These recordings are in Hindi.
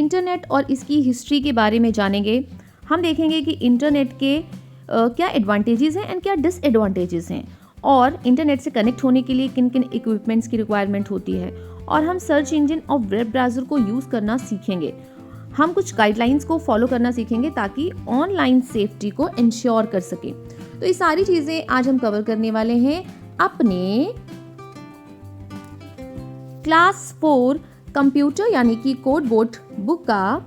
इंटरनेट और इसकी हिस्ट्री के बारे में जानेंगे। हम देखेंगे कि इंटरनेट के क्या एडवांटेजेस हैं एंड क्या डिसएडवांटेजेस हैं, और इंटरनेट से कनेक्ट होने के लिए किन किन इक्विपमेंट्स की रिक्वायरमेंट होती है, और हम सर्च इंजन और वेब ब्राउज़र को यूज़ करना सीखेंगे। हम कुछ गाइडलाइंस को फॉलो करना सीखेंगे ताकि ऑनलाइन सेफ्टी को इंश्योर कर सकें। तो ये सारी चीज़ें आज हम कवर करने वाले हैं अपने क्लास 4 कंप्यूटर यानी कि कोड बोर्ड बुक का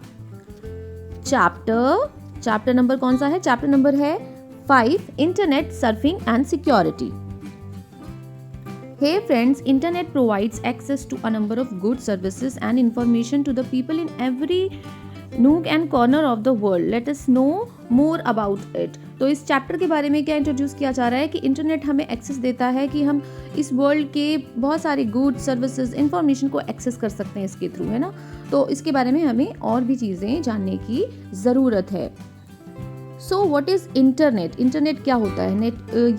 चैप्टर नंबर कौन सा है? चैप्टर नंबर है 5, internet surfing and security. Hey friends, internet provides access to a number of goods, services and information to the people in every nook and corner of the world. Let us know more about it. तो इस चैप्टर के बारे में क्या इंट्रोड्यूस किया जा रहा है कि इंटरनेट हमें एक्सेस देता है कि हम इस वर्ल्ड के बहुत सारे गुड्स, सर्विसेज, इंफॉर्मेशन को एक्सेस कर सकते हैं इसके थ्रू, है ना। तो इसके बारे में हमें और भी चीज़ें जानने की ज़रूरत है। So what is internet? Internet क्या होता है?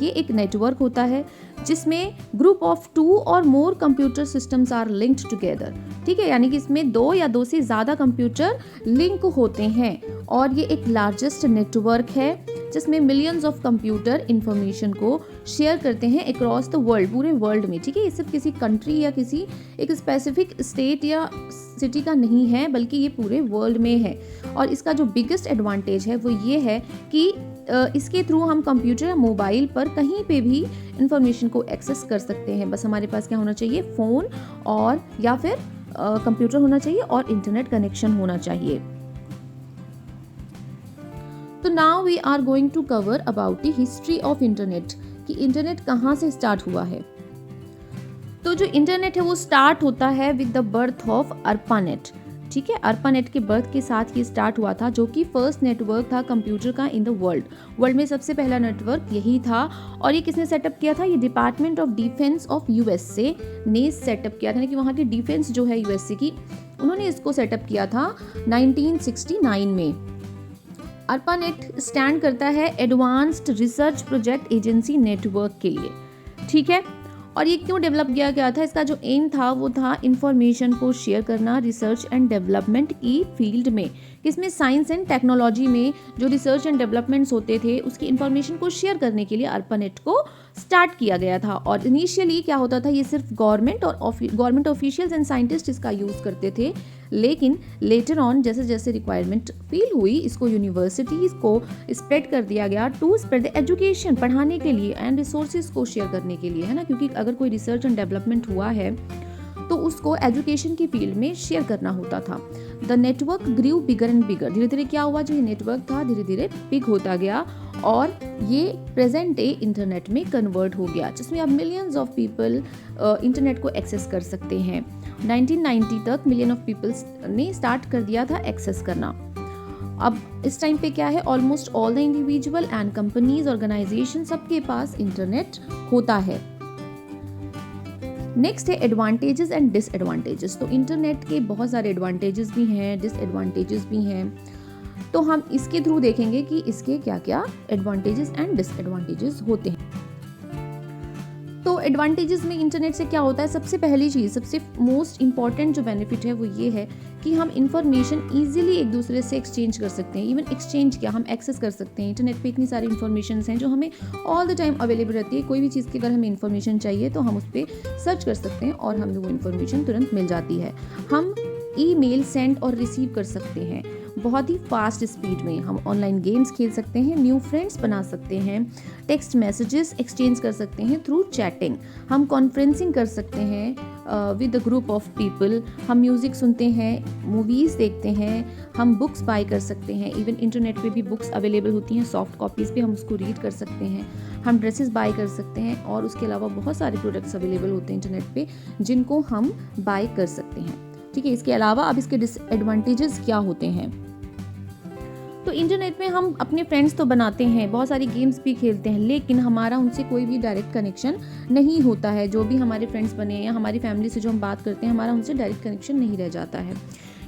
ये एक नेटवर्क होता है जिसमें ग्रुप ऑफ 2 और more computer systems are linked together. ठीक है, यानी कि इसमें 2 या 2 से ज़्यादा कंप्यूटर लिंक होते हैं, और ये एक लार्जेस्ट नेटवर्क है जिसमें मिलियंस ऑफ कंप्यूटर इंफॉर्मेशन को शेयर करते हैं अक्रॉस द वर्ल्ड, पूरे वर्ल्ड में। ठीक है, ये सिर्फ किसी कंट्री या किसी एक स्पेसिफिक स्टेट या सिटी का नहीं है, बल्कि ये पूरे वर्ल्ड में है। और इसका जो बिगेस्ट एडवांटेज है वो ये है कि इसके थ्रू हम कंप्यूटर या मोबाइल पर कहीं पे भी इंफॉर्मेशन को एक्सेस कर सकते हैं। बस हमारे पास क्या होना चाहिए? फ़ोन और या फिर कंप्यूटर होना चाहिए और इंटरनेट कनेक्शन होना चाहिए। तो now we are going to cover about the history of internet, कि इंटरनेट कहाँ से स्टार्ट हुआ है। तो जो इंटरनेट है वो स्टार्ट होता है with the birth of ARPANET. ठीक है, अर्पानेट के बर्थ के साथ ये स्टार्ट हुआ था, जो कि फर्स्ट नेटवर्क था कंप्यूटर का इन द वर्ल्ड में सबसे पहला नेटवर्क यही था। और ये किसने सेटअप किया था? ये department of defence of USA ने सेटअप किया था, यानी कि वहाँ की डिफेंस जो है यूएसए की, उन्होंने इसको सेटअप किया था 1969 में। अर्पानेट स्टैंड करता है advanced research project agency network के लिए। ठीक है, और ये क्यों डेवलप किया गया था? इसका जो एम था वो था इंफॉर्मेशन को शेयर करना रिसर्च एंड डेवलपमेंट की फील्ड में, किसमें? साइंस एंड टेक्नोलॉजी में जो रिसर्च एंड डेवलपमेंट्स होते थे उसकी इंफॉर्मेशन को शेयर करने के लिए अर्पानेट को स्टार्ट किया गया था। और इनिशियली क्या होता था, ये सिर्फ गवर्नमेंट ऑफिशियल्स एंड साइंटिस्ट इसका यूज़ करते थे, लेकिन लेटर ऑन जैसे जैसे रिक्वायरमेंट फील हुई, इसको यूनिवर्सिटीज़ को स्प्रेड कर दिया गया टू स्प्रेड द एजुकेशन, पढ़ाने के लिए एंड रिसोर्सेज को शेयर करने के लिए, है ना। क्योंकि अगर कोई रिसर्च एंड डेवलपमेंट हुआ है तो उसको एजुकेशन की फील्ड में शेयर करना होता था। The network grew bigger and bigger, धीरे धीरे क्या हुआ, जो ये नेटवर्क था धीरे धीरे बिग होता गया और ये प्रेजेंट डे इंटरनेट में कन्वर्ट हो गया, जिसमें अब मिलियंस ऑफ पीपल इंटरनेट को एक्सेस कर सकते हैं। 1990 तक मिलियन ऑफ पीपल्स ने स्टार्ट कर दिया था एक्सेस करना। अब इस टाइम पे क्या है, almost all the individual and companies, organization, सबके पास इंटरनेट होता है। नेक्स्ट है एडवांटेजेस एंड डिसएडवांटेजेस। तो इंटरनेट के बहुत सारे एडवांटेजेस भी हैं, डिसएडवांटेजेस भी हैं, तो हम इसके थ्रू देखेंगे कि इसके क्या क्या एडवांटेजेस एंड डिसएडवांटेजेस होते हैं। तो एडवांटेजेस में इंटरनेट से क्या होता है? सबसे पहली चीज़, सबसे मोस्ट इंपॉर्टेंट जो बेनिफिट है वो ये है कि हम इंफॉर्मेशन ईजिली एक दूसरे से एक्सचेंज कर सकते हैं। इवन एक्सचेंज क्या, हम एक्सेस कर सकते हैं। इंटरनेट पे इतनी सारी इन्फॉर्मेशन हैं जो हमें ऑल द टाइम अवेलेबल रहती है। कोई भी चीज़ की अगर हमें इन्फॉर्मेशन चाहिए तो हम उस पर सर्च कर सकते हैं और हमें वो इन्फॉर्मेशन तुरंत मिल जाती है। हम ईमेल सेंड और रिसीव कर सकते हैं बहुत ही फास्ट स्पीड में। हम ऑनलाइन गेम्स खेल सकते हैं, न्यू फ्रेंड्स बना सकते हैं, टेक्स्ट मैसेजेस एक्सचेंज कर सकते हैं थ्रू चैटिंग, हम कॉन्फ्रेंसिंग कर सकते हैं with the group of people, हम म्यूज़िक सुनते हैं, मूवीज़ देखते हैं, हम बुक्स बाय कर सकते हैं। इवन इंटरनेट पे भी बुक्स अवेलेबल होती हैं, सॉफ्ट कॉपीज़ पे हम उसको रीड कर सकते हैं, हम ड्रेसेस बाय कर सकते हैं, और उसके अलावा बहुत सारे प्रोडक्ट्स अवेलेबल होते हैं इंटरनेट पे जिनको हम बाय कर सकते हैं। ठीक है, इसके अलावा अब इसके डिसएडवांटेजेस क्या होते हैं? तो इंटरनेट में हम अपने फ्रेंड्स तो बनाते हैं, बहुत सारी गेम्स भी खेलते हैं, लेकिन हमारा उनसे कोई भी डायरेक्ट कनेक्शन नहीं होता है। जो भी हमारे फ्रेंड्स बने हैं या हमारी फैमिली से जो हम बात करते हैं, हमारा उनसे डायरेक्ट कनेक्शन नहीं रह जाता है।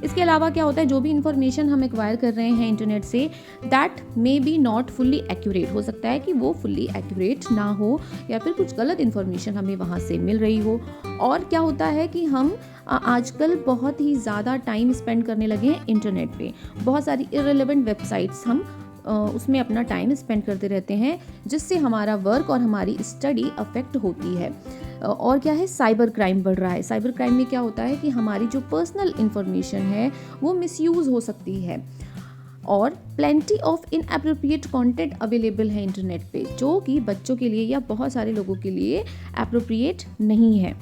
इसके अलावा क्या होता है, जो भी इंफॉर्मेशन हम एक्वायर कर रहे हैं इंटरनेट से, that may be not fully accurate, हो सकता है कि वो फुल्ली एक्यूरेट ना हो या फिर कुछ गलत इंफॉर्मेशन हमें वहाँ से मिल रही हो। और क्या होता है कि हम आजकल बहुत ही ज़्यादा टाइम स्पेंड करने लगे हैं इंटरनेट पे। बहुत सारी इररिलेवेंट वेबसाइट्स हम उसमें अपना टाइम स्पेंड करते रहते हैं, जिससे हमारा वर्क और हमारी स्टडी अफेक्ट होती है। और क्या है, साइबर क्राइम बढ़ रहा है। साइबर क्राइम में क्या होता है कि हमारी जो पर्सनल इंफॉर्मेशन है वो मिसयूज़ हो सकती है, और plenty of inappropriate content available है इंटरनेट पे, जो कि बच्चों के लिए या बहुत सारे लोगों के लिए एप्रोप्रिएट नहीं है।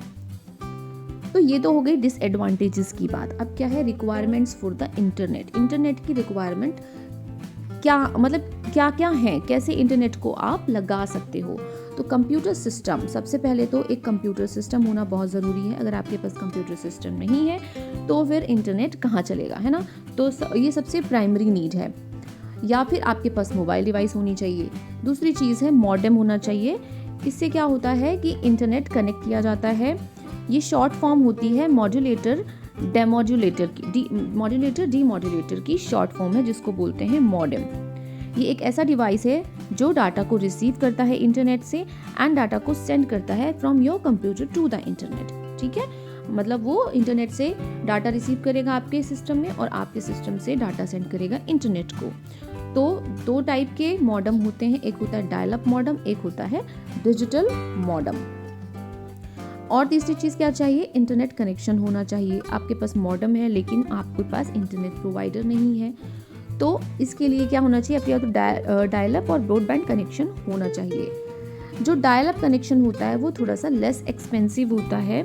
तो ये तो हो गई डिसएडवांटेजेस की बात। अब क्या है, requirements for the internet. Internet की रिक्वायरमेंट क्या, मतलब क्या क्या है, कैसे इंटरनेट को आप लगा सकते हो। तो कंप्यूटर सिस्टम, सबसे पहले तो एक कंप्यूटर सिस्टम होना बहुत ज़रूरी है। अगर आपके पास कंप्यूटर सिस्टम नहीं है तो फिर इंटरनेट कहाँ चलेगा, है ना। तो ये सबसे प्राइमरी नीड है। या फिर आपके पास मोबाइल डिवाइस होनी चाहिए। दूसरी चीज़ है मॉडेम होना चाहिए। इससे क्या होता है कि इंटरनेट कनेक्ट किया जाता है। ये शॉर्ट फॉर्म होती है मॉड्यूलेटर डेमोड्यूलेटर की, मॉड्यूलेटर डीमॉड्यूलेटर की शॉर्ट फॉर्म है, जिसको बोलते हैं मॉडेम। ये एक ऐसा डिवाइस है जो डाटा को रिसीव करता है इंटरनेट से एंड डाटा को सेंड करता है from your computer to the internet. ठीक है, मतलब वो इंटरनेट से डाटा रिसीव करेगा आपके सिस्टम में और आपके सिस्टम से डाटा सेंड करेगा इंटरनेट को। तो दो टाइप के मॉडेम होते हैं, एक होता है डायल अप मॉडेम, एक होता है डिजिटल मॉडेम। और तीसरी चीज़ क्या चाहिए, इंटरनेट कनेक्शन होना चाहिए। आपके पास मॉडेम है लेकिन आपके पास इंटरनेट प्रोवाइडर नहीं है, तो इसके लिए क्या होना चाहिए, आपके तो डायल अप और ब्रॉडबैंड कनेक्शन होना चाहिए। जो डायल अप कनेक्शन होता है वो थोड़ा सा लेस एक्सपेंसिव होता है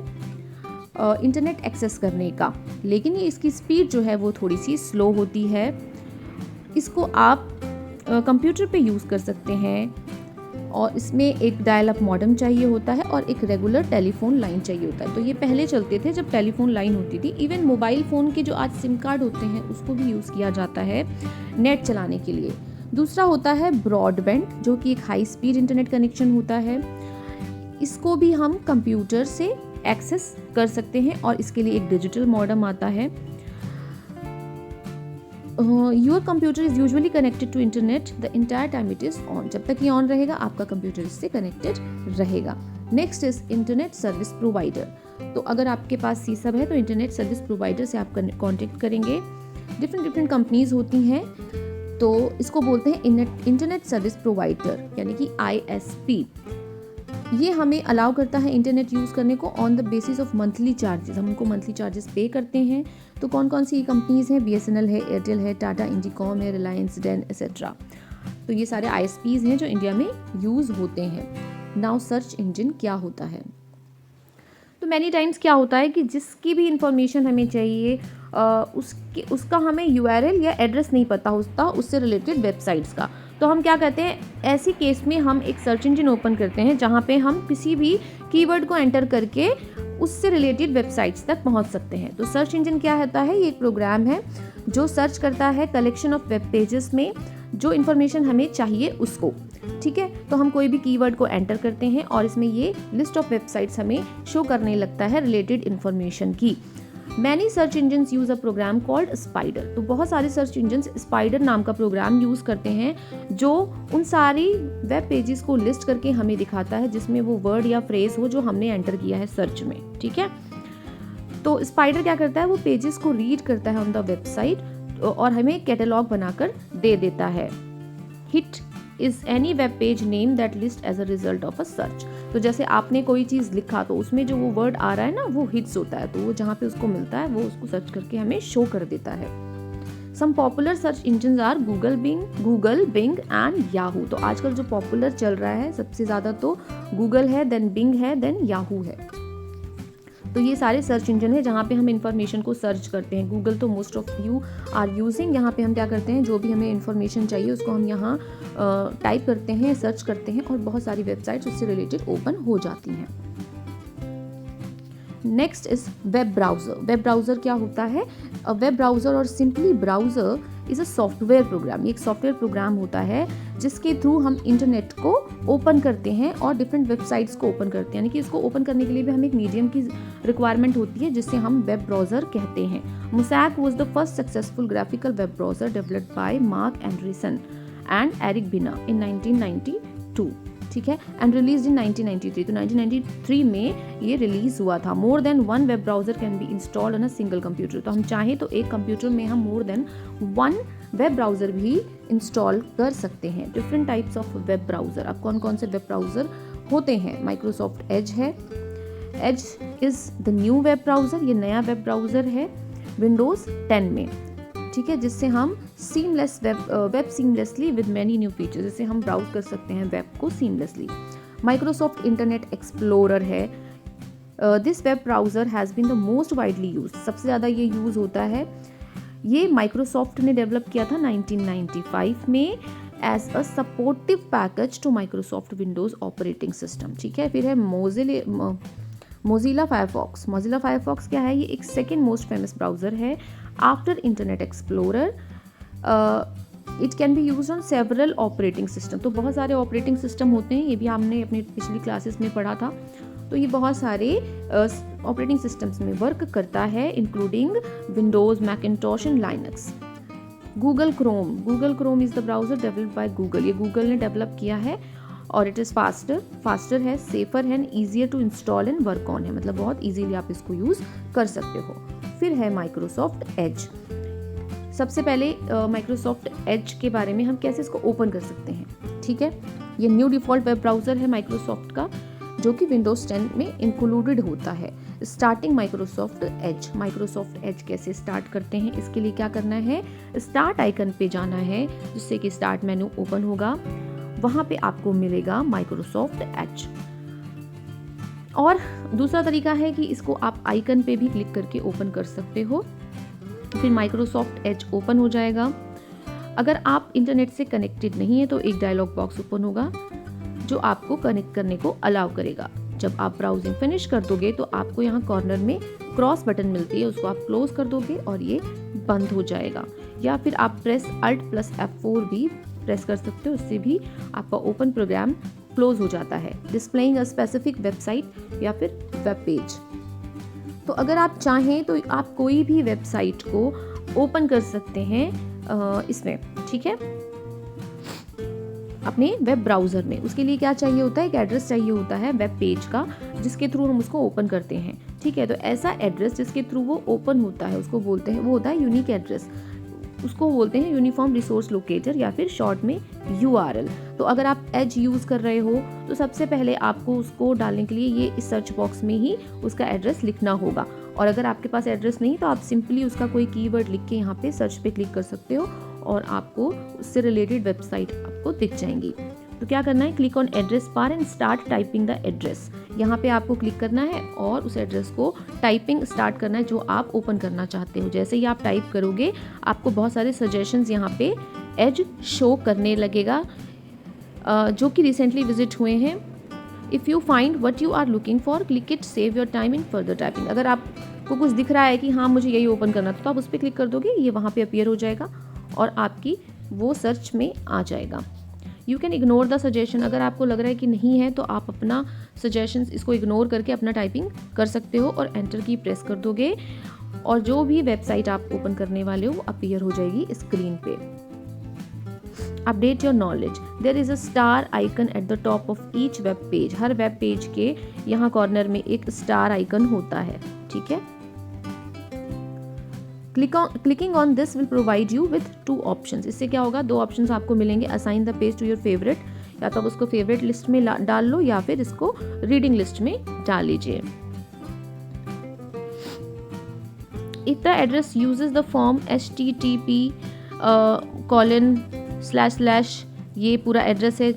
इंटरनेट एक्सेस करने का, लेकिन ये इसकी स्पीड जो है वो थोड़ी सी स्लो होती है। इसको आप कंप्यूटर पे यूज़ कर सकते हैं, और इसमें एक डायल अप मॉडेम चाहिए होता है और एक रेगुलर टेलीफोन लाइन चाहिए होता है। तो ये पहले चलते थे जब टेलीफोन लाइन होती थी। इवन मोबाइल फ़ोन के जो आज सिम कार्ड होते हैं उसको भी यूज़ किया जाता है नेट चलाने के लिए। दूसरा होता है ब्रॉडबैंड, जो कि एक हाई स्पीड इंटरनेट कनेक्शन होता है। इसको भी हम कंप्यूटर से एक्सेस कर सकते हैं और इसके लिए एक डिजिटल मॉडेम आता है। Your computer is usually connected to internet the entire time it is on. जब तक ये ऑन रहेगा आपका कंप्यूटर इससे कनेक्टेड रहेगा। Next is internet service provider. तो अगर आपके पास सी सब है तो इंटरनेट सर्विस प्रोवाइडर से आप कॉन्टेक्ट करेंगे। डिफरेंट कंपनीज होती हैं, तो इसको बोलते हैं इंटरनेट सर्विस प्रोवाइडर, यानी कि ISP। ये हमें अलाउ करता है इंटरनेट यूज़ करने को on the basis of monthly charges. हम उनको मंथली चार्जेस पे करते हैं। तो कौन कौन सी कंपनीज हैं, BSNL है, एयरटेल है, टाटा इंडिकॉम है, रिलायंस, डेन एक्सेट्रा। तो ये सारे ISPs हैं जो इंडिया में यूज़ होते हैं। नाउ सर्च इंजन क्या होता है। तो मैनी टाइम्स क्या होता है कि जिसकी भी इंफॉर्मेशन हमें चाहिए उसका हमें URL या एड्रेस नहीं पता होता उससे रिलेटेड वेबसाइट्स का। तो हम क्या कहते हैं, ऐसी केस में हम एक सर्च इंजन ओपन करते हैं जहाँ पे हम किसी भी कीवर्ड को एंटर करके उससे रिलेटेड वेबसाइट्स तक पहुँच सकते हैं। तो सर्च इंजन क्या होता है, ये एक प्रोग्राम है जो सर्च करता है कलेक्शन ऑफ वेब पेजेस में जो इन्फॉर्मेशन हमें चाहिए उसको। ठीक है, तो हम कोई भी कीवर्ड को एंटर करते हैं और इसमें ये लिस्ट ऑफ वेबसाइट्स हमें शो करने लगता है रिलेटेड इन्फॉर्मेशन की। Many search engines use a program called spider. तो बहुत सारे सर्च इंजन्स स्पाइडर नाम का प्रोग्राम यूज़ करते हैं जो उन सारी वेब पेजेस को लिस्ट करके हमें दिखाता है जिसमें वो वर्ड या फ्रेज हो जो हमने एंटर किया है सर्च में। ठीक है, तो स्पाइडर क्या करता है, वो पेजेस को रीड करता है ऑन द वेबसाइट और हमें कैटलॉग बनाकर दे देता है। Hit is any web page name that list as a result of a search. तो जैसे आपने कोई चीज़ लिखा तो उसमें जो वो वर्ड आ रहा है ना वो हिट्स होता है, तो वो जहाँ पे उसको मिलता है वो उसको सर्च करके हमें शो कर देता है। Some popular search engines are Google, Bing and Yahoo. तो आजकल जो पॉपुलर चल रहा है सबसे ज़्यादा तो गूगल है, देन बिंग है, देन याहू है। तो ये सारे सर्च इंजन है जहाँ पे हम इंफॉर्मेशन को सर्च करते हैं। गूगल तो most of you are using. यहाँ पे हम क्या करते हैं, जो भी हमें इंफॉर्मेशन चाहिए उसको हम यहाँ टाइप करते हैं, सर्च करते हैं और बहुत सारी वेबसाइट्स उससे रिलेटेड ओपन हो जाती हैं। Next is web browser. Web browser क्या होता है, वेब ब्राउज़र और simply browser is a software program. ये एक सॉफ्टवेयर प्रोग्राम होता है जिसके थ्रू हम इंटरनेट को ओपन करते हैं और डिफरेंट वेबसाइट्स को ओपन करते हैं। यानी कि इसको ओपन करने के लिए भी हमें एक मीडियम की रिक्वायरमेंट होती है जिससे हम वेब ब्राउज़र कहते हैं। Mosaic was the first successful graphical web browser developed by Mark Andreessen and Eric Bina in 1992। ठीक है, एंड रिलीज इन 1993। तो 1993 में ये रिलीज हुआ था। More than one web browser can be installed on a single computer. तो हम चाहें तो एक कंप्यूटर में हम more than one web browser भी इंस्टॉल कर सकते हैं। Different types of web browser, अब कौन कौन से वेब ब्राउज़र होते हैं? माइक्रोसॉफ्ट एज है। Edge is the new web browser, ये नया वेब ब्राउज़र है विंडोज़ 10 में, ठीक है, जिससे हम seamless web seamlessly with many new features, जिससे हम ब्राउज कर सकते हैं वेब को सीमलेसली। माइक्रोसॉफ्ट इंटरनेट एक्सप्लोरर है। This web browser has been the most widely use, सबसे ज़्यादा ये यूज़ होता है। ये माइक्रोसॉफ्ट ने डेवलप किया था 1995 में as a supportive package to Microsoft Windows operating system, ठीक है। फिर है मोजिला फायरफॉक्स। मोजिला फायरफॉक्स क्या है? ये एक सेकेंड मोस्ट फेमस ब्राउज़र है after internet explorer. It can be use on several operating system. तो बहुत सारे ऑपरेटिंग सिस्टम होते हैं, ये भी हमने अपनी पिछली क्लासेस में पढ़ा था। तो ये बहुत सारे ऑपरेटिंग सिस्टम्स में वर्क करता है, including Windows, Macintosh and Linux. Google Chrome. Google Chrome is the browser developed by Google. ये गूगल ने डेवलप किया है और इट इज़ फास्टर है, सेफर है and easier to install and work on है, मतलब बहुत ईजीली आप इसको यूज़ कर सकते हो। फिर है माइक्रोसॉफ्ट एज। सबसे पहले माइक्रोसॉफ्ट एज के बारे में हम कैसे इसको ओपन कर सकते हैं, ठीक है। ये न्यू डिफ़ॉल्ट वेब ब्राउज़र है माइक्रोसॉफ्ट का, जो कि विंडोज़ 10 में इंक्लूडेड होता है। Starting Microsoft Edge. Microsoft Edge कैसे स्टार्ट करते हैं? इसके लिए क्या करना है? स्टार्ट आइकन पे जाना है, जिससे कि स्टार्ट मेनू ओपन होगा, वहाँ पे आपको मिलेगा माइक्रोसॉफ्ट एज। और दूसरा तरीका है कि इसको आप आइकन पे भी क्लिक करके ओपन कर सकते हो, फिर माइक्रोसॉफ्ट एज ओपन हो जाएगा। अगर आप इंटरनेट से कनेक्टेड नहीं है तो एक डायलॉग बॉक्स ओपन होगा जो आपको कनेक्ट करने को अलाउ करेगा। जब आप ब्राउजिंग फिनिश कर दोगे तो आपको यहाँ कॉर्नर में क्रॉस बटन मिलती है, उसको आप क्लोज कर दोगे और ये बंद हो जाएगा। या फिर आप प्रेस Alt+F4 भी प्रेस कर सकते हो, उससे भी आपका ओपन प्रोग्राम क्लोज हो जाता है। डिस्प्लेइंग अ स्पेसिफिक वेबसाइट या फिर वेब पेज। तो अगर आप चाहें तो आप कोई भी वेबसाइट को ओपन कर सकते हैं इसमें, ठीक है, अपने वेब ब्राउज़र में। उसके लिए क्या चाहिए होता है? एक एड्रेस चाहिए होता है वेब पेज का, जिसके थ्रू हम उसको ओपन करते हैं, ठीक है। तो ऐसा एड्रेस जिसके थ्रू वो ओपन होता है उसको बोलते हैं, वो होता है यूनिक एड्रेस, उसको बोलते हैं यूनिफॉर्म रिसोर्स लोकेटर या फिर शॉर्ट में URL। तो अगर आप एज यूज़ कर रहे हो तो सबसे पहले आपको उसको डालने के लिए ये इस सर्च बॉक्स में ही उसका एड्रेस लिखना होगा। और अगर आपके पास एड्रेस नहीं तो आप सिंपली उसका कोई कीवर्ड लिख के यहाँ पे सर्च पे क्लिक कर सकते हो और आपको उससे रिलेटेड वेबसाइट आपको दिख जाएंगी। तो क्या करना है? Click on address bar and start typing the address. यहाँ पे आपको क्लिक करना है और उस एड्रेस को टाइपिंग स्टार्ट करना है जो आप ओपन करना चाहते हो। जैसे ही आप टाइप करोगे आपको बहुत सारे सजेशंस यहाँ पे एज शो करने लगेगा जो कि रिसेंटली विजिट हुए हैं। If you find what you are looking for click it, save your time in further typing. अगर आपको कुछ दिख रहा है कि हाँ मुझे यही ओपन करना था तो आप उस पर क्लिक कर दोगे, ये वहाँ पे अपीयर हो जाएगा और आपकी वो सर्च में आ जाएगा। You can ignore the suggestion. अगर आपको लग रहा है कि नहीं है तो आप अपना सजेशन इसको इग्नोर करके अपना टाइपिंग कर सकते हो और एंटर की प्रेस कर दोगे और जो भी वेबसाइट आप ओपन करने वाले हो वो अपीयर हो जाएगी स्क्रीन पे। Update your knowledge. There is a star icon at the top of each web page. हर वेब पेज के यहाँ कॉर्नर में एक स्टार आइकन होता है, ठीक है। Clicking on this will provide you with 2 options. इससे क्या होगा? 2 ऑप्शंस आपको मिलेंगे। Assign the page to your favourite, या तो आप उसको फेवरेट लिस्ट में डाल लो या फिर इसको रीडिंग लिस्ट में डाल लीजिए। If the address uses the form http:// ये पूरा एड्रेस है,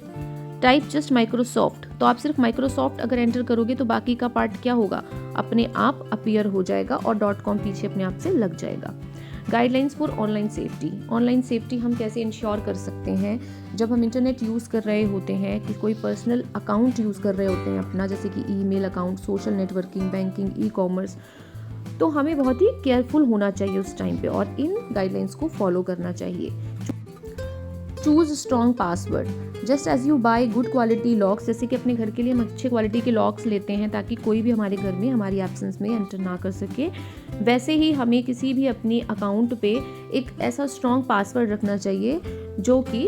टाइप जस्ट माइक्रोसॉफ्ट, तो आप सिर्फ माइक्रोसॉफ्ट अगर एंटर करोगे तो बाकी का पार्ट क्या होगा? अपने आप अपीयर हो जाएगा और .com पीछे अपने आप से लग जाएगा। Guidelines for online safety. Online safety हम कैसे इंश्योर कर सकते हैं? जब हम इंटरनेट यूज़ कर रहे होते हैं, कि कोई पर्सनल अकाउंट यूज़ कर रहे होते हैं अपना, जैसे कि email account, social networking, banking, ecommerce, तो हमें बहुत ही केयरफुल होना चाहिए उस टाइम पे और इन गाइडलाइंस को फॉलो करना चाहिए। Choose strong password. Just as you buy good quality locks, जैसे कि अपने घर के लिए हम अच्छे क्वालिटी के लॉक्स लेते हैं ताकि कोई भी हमारे घर में हमारी एब्सेंस में एंटर ना कर सके, वैसे ही हमें किसी भी अपनी अकाउंट पे एक ऐसा स्ट्रॉन्ग पासवर्ड रखना चाहिए जो कि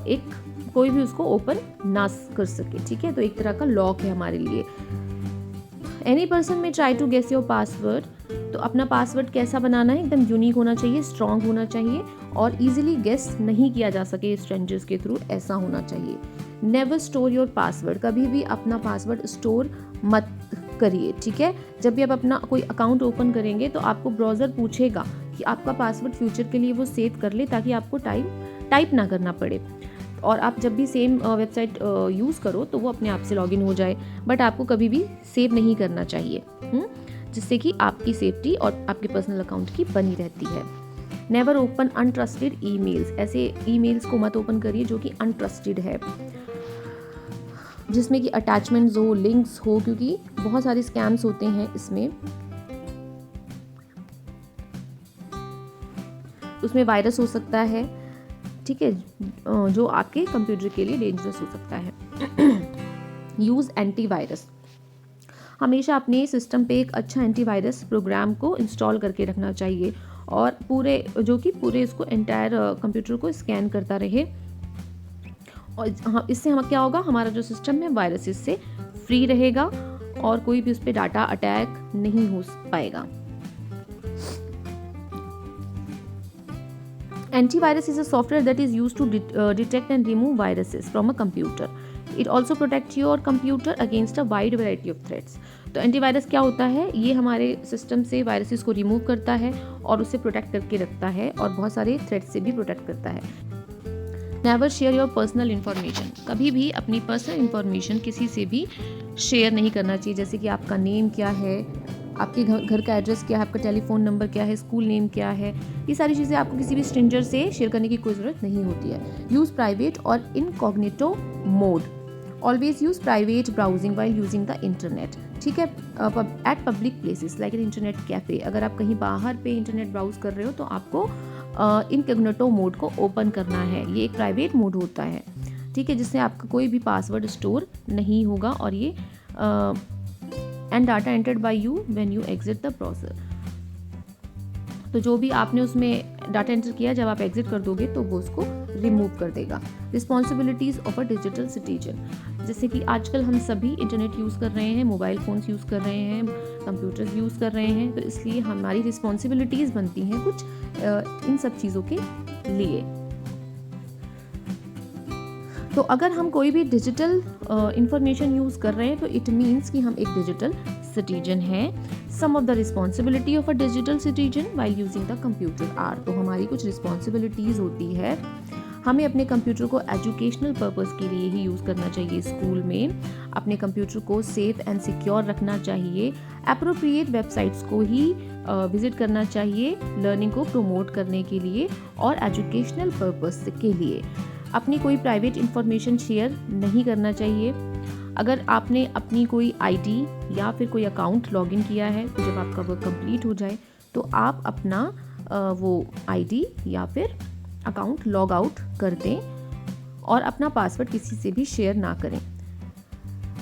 एक कोई भी उसको ओपन ना कर सके, ठीक है। तो एक तरह का लॉक है हमारे लिए। Any person may try to guess your password, तो अपना पासवर्ड कैसा बनाना है, एकदम यूनिक होना चाहिए, स्ट्रॉन्ग होना चाहिए और इजीली गेस नहीं किया जा सके स्ट्रेंजर्स के थ्रू, ऐसा होना चाहिए। नेवर स्टोर योर पासवर्ड, कभी भी अपना पासवर्ड स्टोर मत करिए, ठीक है। जब भी आप अपना कोई अकाउंट ओपन करेंगे तो आपको ब्राउज़र पूछेगा कि आपका पासवर्ड फ्यूचर के लिए वो सेव कर ले, ताकि आपको टाइप ना करना पड़े और आप जब भी सेम वेबसाइट यूज़ करो तो वो अपने आप से लॉगिन हो जाए। बट आपको कभी भी सेव नहीं करना चाहिए, जिससे कि आपकी सेफ्टी और आपके पर्सनल अकाउंट की बनी रहती है। नेवर ओपन अनट्रस्टेड ईमेल्स, ऐसे ईमेल्स को मत ओपन करिए जो कि अनट्रस्टेड है, जिसमें कि अटैचमेंट्स हो, लिंक्स हो, क्योंकि बहुत सारे स्कैम्स होते हैं इसमें। उसमें वायरस हो सकता है, ठीक है, जो आपके कंप्यूटर के लिए डेंजरस हो सकता है। यूज़ एंटीवायरस, हमेशा अपने सिस्टम पे एक अच्छा एंटीवायरस प्रोग्राम को इंस्टॉल करके रखना चाहिए और पूरे इसको एंटायर कंप्यूटर को स्कैन करता रहे। और इससे हम क्या होगा, हमारा जो सिस्टम है वायरसेस से फ्री रहेगा और कोई भी उस पर डाटा अटैक नहीं हो पाएगा। Antivirus is a software that is used to detect and remove viruses from a computer. It also protects your computer against a wide variety of threats. तो एंटीवायरस क्या होता है, ये हमारे सिस्टम से वायरसेस को रिमूव करता है और उसे प्रोटेक्ट करके रखता है और बहुत सारे थ्रेट्स से भी प्रोटेक्ट करता है। Never share your personal information, कभी भी अपनी पर्सनल इन्फॉर्मेशन किसी से भी शेयर नहीं करना चाहिए, जैसे कि आपका नेम क्या है, आपके घर का एड्रेस क्या है, आपका टेलीफोन नंबर क्या है, स्कूल नेम क्या है, ये सारी चीज़ें आपको किसी भी स्ट्रेंजर से शेयर करने की कोई ज़रूरत नहीं होती है। यूज़ प्राइवेट और incognito mode, always use private browsing while using the internet, ठीक है। Eight public places like an internet cafe, अगर आप कहीं बाहर पे इंटरनेट ब्राउज कर रहे हो तो आपको इनकॉग्निटो मोड को ओपन करना है। ये एक प्राइवेट मोड होता है, ठीक है, जिससे आपका कोई भी पासवर्ड स्टोर नहीं होगा और ये and data entered by you when you exit the browser, तो जो भी आपने उसमें डाटा एंटर किया जब आप एग्जिट कर दोगे तो वो उसको रिमूव कर देगा। Responsibilities of a digital citizen, जैसे कि आजकल हम सभी इंटरनेट यूज़ कर रहे हैं, मोबाइल फ़ोन्स यूज़ कर रहे हैं, कंप्यूटर्स यूज़ कर रहे हैं, तो इसलिए हमारी रिस्पॉन्सिबिलिटीज़ बनती हैं कुछ इन सब चीज़ों के लिए। तो अगर हम कोई भी डिजिटल इंफॉर्मेशन यूज़ कर रहे हैं तो इट मीन्स कि हम एक डिजिटल सिटीजन हैं। Some of the responsibility of a digital citizen while using the computer are, तो हमारी कुछ रिस्पॉन्सिबिलिटीज़ होती है। हमें अपने कंप्यूटर को एजुकेशनल पर्पस के लिए ही यूज़ करना चाहिए। स्कूल में अपने कंप्यूटर को सेफ एंड सिक्योर रखना चाहिए। अप्रोप्रिएट वेबसाइट्स को ही विजिट करना चाहिए लर्निंग को प्रमोट करने के लिए और एजुकेशनल पर्पस के लिए। अपनी कोई प्राइवेट इंफॉर्मेशन शेयर नहीं करना चाहिए। अगर आपने अपनी कोई आईडी या फिर कोई अकाउंट लॉगिन किया है तो जब आपका वर्क कंप्लीट हो जाए तो आप अपना वो आईडी या फिर अकाउंट लॉग आउट कर दें और अपना पासवर्ड किसी से भी शेयर ना करें।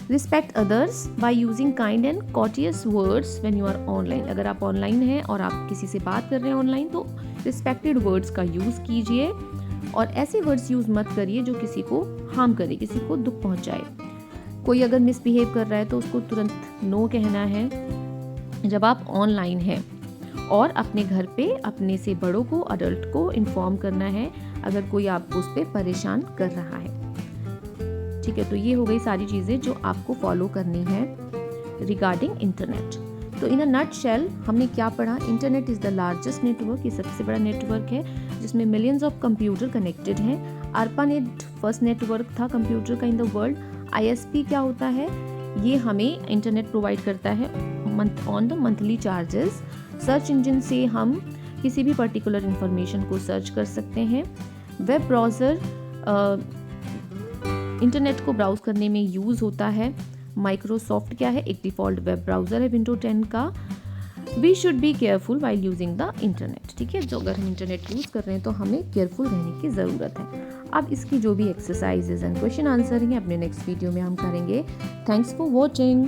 Respect others by using kind and courteous words when you are online, अगर आप ऑनलाइन हैं और आप किसी से बात कर रहे हैं ऑनलाइन तो रिस्पेक्टेड वर्ड्स का यूज़ कीजिए और ऐसे वर्ड्स यूज़ मत करिए जो किसी को हार्म करे, किसी को दुख पहुंचाए। कोई अगर मिसबिहेव कर रहा है तो उसको तुरंत नो कहना है जब आप ऑनलाइन हैं और अपने घर पे अपने से बड़ों को, अडल्ट को इन्फॉर्म करना है अगर कोई आपको उस पर परेशान कर रहा है, ठीक है। तो ये हो गई सारी चीज़ें जो आपको फॉलो करनी है रिगार्डिंग इंटरनेट। तो इन अ नट शेल हमने क्या पढ़ा, internet is the largest network, ये सबसे बड़ा नेटवर्क है जिसमें मिलियंस ऑफ कंप्यूटर कनेक्टेड हैं। ARPANET फर्स्ट नेटवर्क था कंप्यूटर का इन द वर्ल्ड। ISP क्या होता है, ये हमें इंटरनेट प्रोवाइड करता है on the monthly charges. Search engine से हम किसी भी पर्टिकुलर इंफॉर्मेशन को सर्च कर सकते हैं। वेब ब्राउज़र इंटरनेट को ब्राउज करने में यूज़ होता है। माइक्रोसॉफ्ट क्या है, एक डिफ़ॉल्ट वेब ब्राउज़र है विंडो 10 का। We should be careful while using the internet, ठीक है। जो अगर हम इंटरनेट यूज़ कर रहे हैं तो हमें केयरफुल रहने की ज़रूरत है। अब इसकी जो भी एक्सरसाइजेज एंड क्वेश्चन आंसर हैं अपने नेक्स्ट वीडियो में हम करेंगे। Thanks for watching.